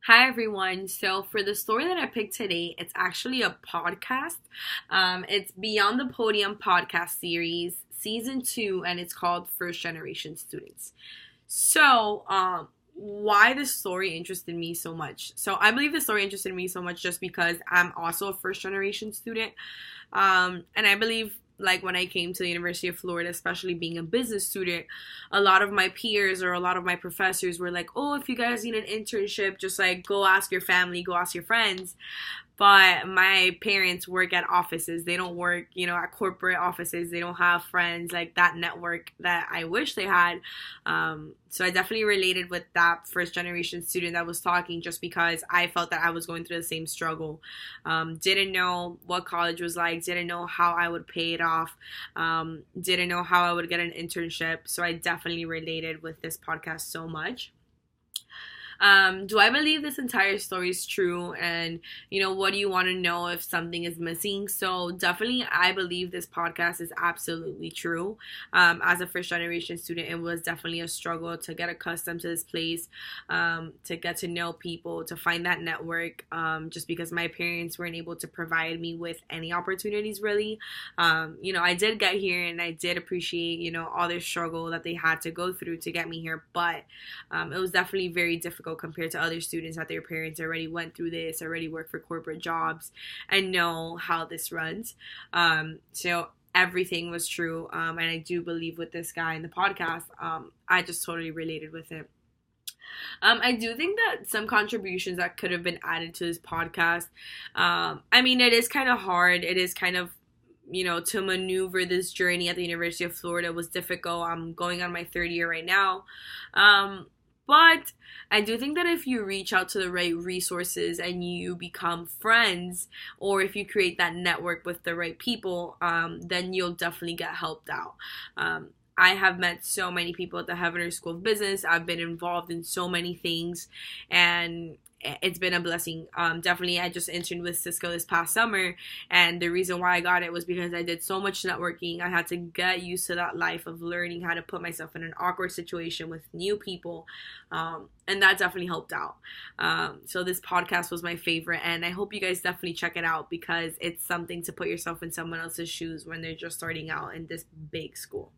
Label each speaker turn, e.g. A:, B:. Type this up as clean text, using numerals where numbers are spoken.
A: Hi everyone. So for the story that I picked today, it's actually a podcast. It's Beyond the Podium podcast series, season 2, and it's called First Generation Students. Why this story interested me so much? So I believe the story interested me so much just because I'm also a first generation student. And I believe like when I came to the University of Florida, especially being a business student, a lot of my peers or a lot of my professors were like, "Oh, if you guys need an internship, just like go ask your family, go ask your friends." But my parents work at offices. They don't work, at corporate offices. They don't have friends like that network that I wish they had. So I definitely related with that first generation student that was talking just because I felt that I was going through the same struggle. Didn't know what college was like, didn't know how I would pay it off, didn't know how I would get an internship. So I definitely related with this podcast so much. Do I believe this entire story is true? And, what do you want to know if something is missing? So, definitely, I believe this podcast is absolutely true. As a first generation student, it was definitely a struggle to get accustomed to this place, to get to know people, to find that network, just because my parents weren't able to provide me with any opportunities, really. I did get here and I did appreciate, all their struggle that they had to go through to get me here, but it was definitely very difficult compared to other students that their parents already went through this, already work for corporate jobs, and know how this runs. So everything was true, and I do believe with this guy in the podcast, I just totally related with it. I do think that some contributions that could have been added to this podcast. It is kind of hard. It is kind of to maneuver this journey at the University of Florida was difficult. I'm going on my third year right now. But I do think that if you reach out to the right resources and you become friends, or if you create that network with the right people, then you'll definitely get helped out. I have met so many people at the Heavener School of Business. I've been involved in so many things, and it's been a blessing. Definitely, I just interned with Cisco this past summer, and the reason why I got it was because I did so much networking. I had to get used to that life of learning how to put myself in an awkward situation with new people, and that definitely helped out. So this podcast was my favorite, and I hope you guys definitely check it out because it's something to put yourself in someone else's shoes when they're just starting out in this big school.